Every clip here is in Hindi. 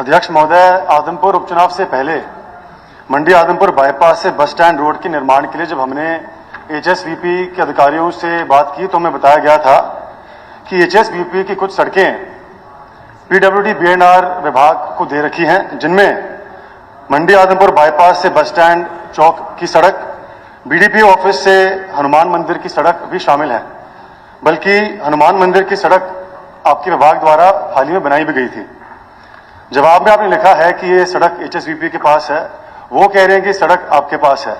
अध्यक्ष महोदय, आदमपुर उपचुनाव से पहले मंडी आदमपुर बाईपास से बस स्टैंड रोड के निर्माण के लिए जब हमने एचएसवीपी के अधिकारियों से बात की तो हमें बताया गया था कि एचएसवीपी की कुछ सड़कें पीडब्ल्यूडी बीएनआर विभाग को दे रखी हैं, जिनमें मंडी आदमपुर बाईपास से बस स्टैंड चौक की सड़क, बीडीपीओ ऑफिस से हनुमान मंदिर की सड़क भी शामिल है। बल्कि हनुमान मंदिर की सड़क आपके विभाग द्वारा हाल ही में बनाई भी गई थी। जवाब में आपने लिखा है कि ये सड़क एचएसवीपी के पास है, वो कह रहे हैं कि सड़क आपके पास है।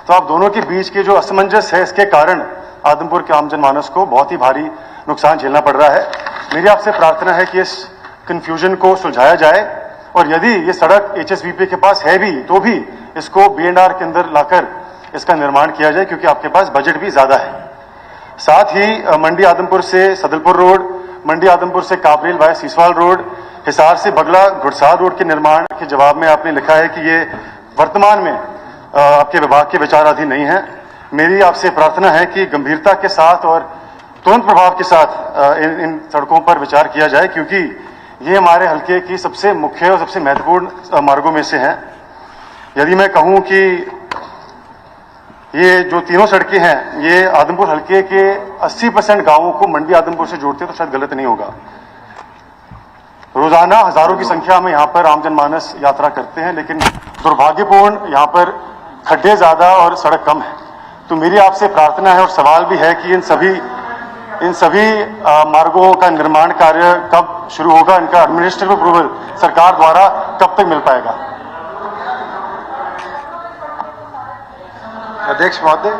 तो आप दोनों के बीच के जो असमंजस है, इसके कारण आदमपुर के आम जनमानस को बहुत ही भारी नुकसान झेलना पड़ रहा है। मेरी आपसे प्रार्थना है कि इस कंफ्यूजन को सुलझाया जाए और यदि ये सड़क एचएसवीपी के पास है भी तो भी इसको बीएनआर के अंदर लाकर इसका निर्माण किया जाए, क्योंकि आपके पास बजट भी ज्यादा है। साथ ही मंडी आदमपुर से सदलपुर रोड, मंडी आदमपुर से काबरेल वाया सीसवाल रोड, हिसार से बगला घुड़सार रोड के निर्माण के जवाब में आपने लिखा है कि ये वर्तमान में आपके विभाग के विचाराधीन नहीं है। मेरी आपसे प्रार्थना है कि गंभीरता के साथ और तुरंत प्रभाव के साथ इन सड़कों पर विचार किया जाए, क्योंकि ये हमारे हल्के की सबसे मुख्य और सबसे महत्वपूर्ण मार्गों में से हैं। यदि मैं कहूं कि ये जो तीनों सड़कें हैं ये आदमपुर हल्के के 80% गांवों को मंडी आदमपुर से जोड़ते हैं तो शायद गलत नहीं होगा। रोजाना हजारों की संख्या में यहाँ पर आम जनमानस यात्रा करते हैं, लेकिन दुर्भाग्यपूर्ण यहाँ पर खड्डे ज्यादा और सड़क कम है। तो मेरी आपसे प्रार्थना है और सवाल भी है कि इन सभी मार्गों का निर्माण कार्य कब शुरू होगा, इनका एडमिनिस्ट्रेटिव अप्रूवल सरकार द्वारा कब तक मिल पाएगा। अध्यक्ष महोदय,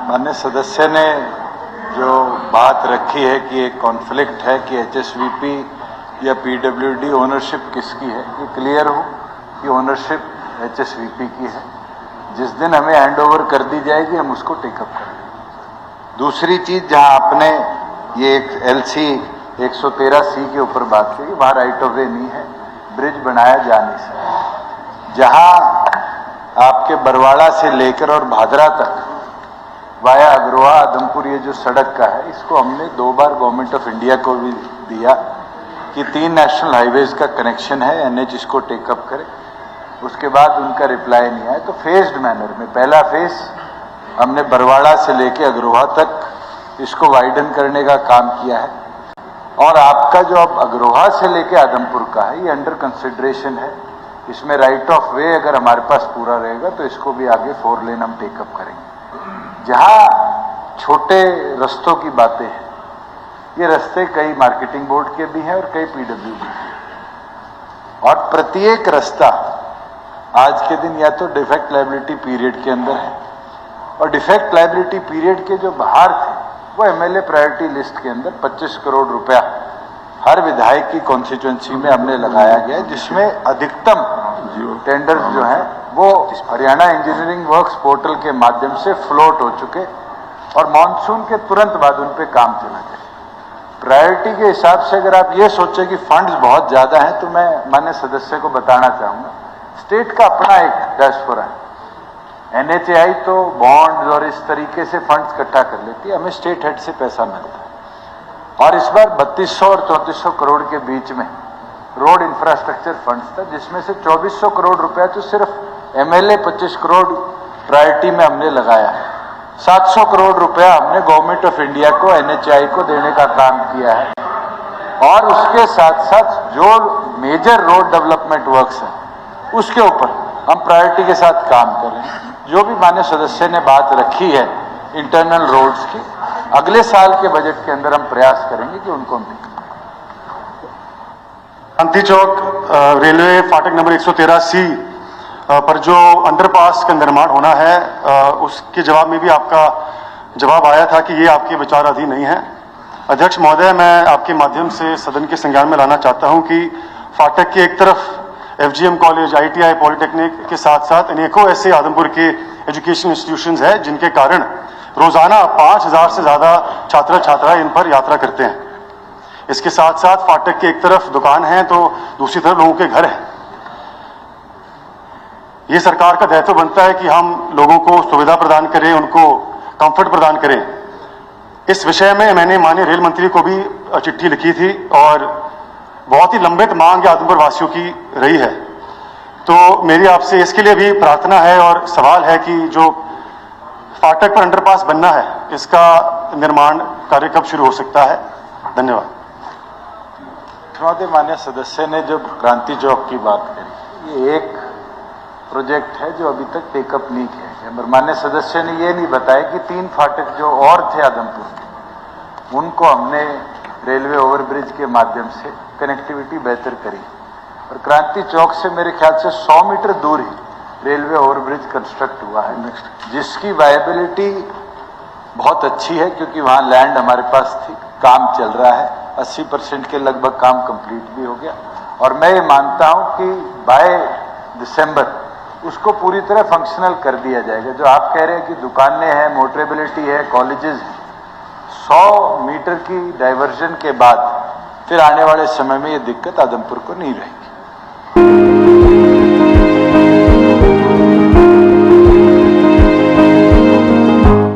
माननीय सदस्य ने जो बात रखी है कि एक कॉन्फ्लिक्ट है कि एचएसवीपी या पीडब्ल्यूडी ओनरशिप किसकी है, ये क्लियर हो कि ओनरशिप एचएसवीपी की है। जिस दिन हमें हैंडओवर कर दी जाएगी हम उसको टेकअप करेंगे। दूसरी चीज, जहां आपने ये एक एलसी 113C के ऊपर बात की, वहां राइट ऑफ वे नहीं है, ब्रिज बनाया जा नहीं सकता। जहां आपके बरवाड़ा से लेकर और भादरा तक वाया अग्रवा आदमपुर ये जो सड़क का है, इसको हमने 2 बार गवर्नमेंट ऑफ इंडिया को भी दिया कि 3 नेशनल हाईवेज का कनेक्शन है, एनएच इसको टेकअप करे। उसके बाद उनका रिप्लाई नहीं आया, तो फेज्ड मैनर में पहला फेज हमने बरवाड़ा से लेकर अग्रवा तक इसको वाइडन करने का काम किया है, और आपका जो अब अग्रवा से लेकर आदमपुर का है ये अंडर कंसिडरेशन है। इसमें राइट ऑफ वे अगर हमारे पास पूरा रहेगा तो इसको भी आगे 4 लेन हम टेकअप करेंगे। जहां छोटे रस्तों की बातें हैं, ये रास्ते कई मार्केटिंग बोर्ड के भी हैं और कई पीडब्ल्यूडी के, और प्रत्येक रास्ता आज के दिन या तो डिफेक्ट लायबिलिटी पीरियड के अंदर है, और डिफेक्ट लायबिलिटी पीरियड के जो बाहर थे वो एमएलए प्रायोरिटी लिस्ट के अंदर 25 करोड़ रुपया हर विधायक की कॉन्स्टिट्यूएंसी में हमने लगाया गया है, जिसमें अधिकतम टेंडर्स जो हैं वो हरियाणा इंजीनियरिंग वर्क्स पोर्टल के माध्यम से फ्लोट हो चुके, और मॉनसून के तुरंत बाद उन पे काम चला जाए। प्रायोरिटी के हिसाब से अगर आप ये सोचें कि फंड्स बहुत ज्यादा हैं, तो मैं माननीय सदस्य को बताना चाहूंगा, स्टेट का अपना एक डैशबोर्ड है। एनएचएआई तो बॉन्ड और इस तरीके से फंड्स इकट्ठा कर लेती है, हमें स्टेट हेड से पैसा मिलता है, और इस बार 3200 और 3400 करोड़ के बीच में रोड इंफ्रास्ट्रक्चर फंड्स था, जिसमें से 2400 करोड़ रुपया तो सिर्फ एमएलए 25 करोड़ प्रायोरिटी में हमने लगाया है। 700 करोड़ रुपया हमने गवर्नमेंट ऑफ इंडिया को एनएचएआई को देने का काम किया है, और उसके साथ साथ जो मेजर रोड डेवलपमेंट वर्क्स हैं उसके ऊपर हम प्रायोरिटी के साथ काम कर रहे हैं। जो भी माननीय सदस्य ने बात रखी है इंटरनल रोड्स की, अगले साल के बजट के अंदर हम प्रयास करेंगे कि उनको हम क्रांति चौक रेलवे फाटक नंबर 113C पर जो अंडरपास का निर्माण होना है, उसके जवाब में भी आपका जवाब आया था कि ये आपके विचाराधीन नहीं है। अध्यक्ष महोदय, मैं आपके माध्यम से सदन के संज्ञान में लाना चाहता हूं कि फाटक के एक तरफ एफजीएम कॉलेज, आईटीआई, पॉलिटेक्निक के साथ साथ अनेकों ऐसे आदमपुर के एजुकेशन इंस्टीट्यूशंस हैं जिनके कारण रोजाना 5000 से ज्यादा छात्र छात्राएं इन पर यात्रा करते हैं। इसके साथ साथ फाटक के एक तरफ दुकान है तो दूसरी तरफ लोगों के घर हैं। ये सरकार का दायित्व बनता है कि हम लोगों को सुविधा प्रदान करें, उनको कंफर्ट प्रदान करें। इस विषय में मैंने माननीय रेल मंत्री को भी चिट्ठी लिखी थी और बहुत ही लंबित मांग आदमपुर वासियों की रही है। तो मेरी आपसे इसके लिए भी प्रार्थना है और सवाल है कि जो फाटक पर अंडरपास बनना है, इसका निर्माण कार्य कब शुरू हो सकता है? धन्यवाद। महोदय, माननीय सदस्य ने जो क्रांति चौक की बात करी, ये एक प्रोजेक्ट है जो अभी तक टेकअप नहीं किया गया। और माननीय सदस्य ने ये नहीं बताया कि 3 फाटक जो और थे आदमपुर के, उनको हमने रेलवे ओवरब्रिज के माध्यम से कनेक्टिविटी बेहतर करी। और क्रांति चौक से मेरे ख्याल से 100 मीटर दूर ही रेलवे ओवरब्रिज कंस्ट्रक्ट हुआ है, जिसकी वायबिलिटी बहुत अच्छी है, क्योंकि वहाँ लैंड हमारे पास थी, काम चल रहा है, 80% के लगभग काम कंप्लीट भी हो गया। और मैं ये मानता हूँ कि बाय दिसंबर उसको पूरी तरह फंक्शनल कर दिया जाएगा। जो आप कह रहे हैं कि दुकानें हैं, मोटरेबिलिटी है, कॉलेजेस हैं, 100 मीटर की डाइवर्जन के बाद फिर आने वाले समय में ये दिक्कत आदमपुर को नहीं रहेगी।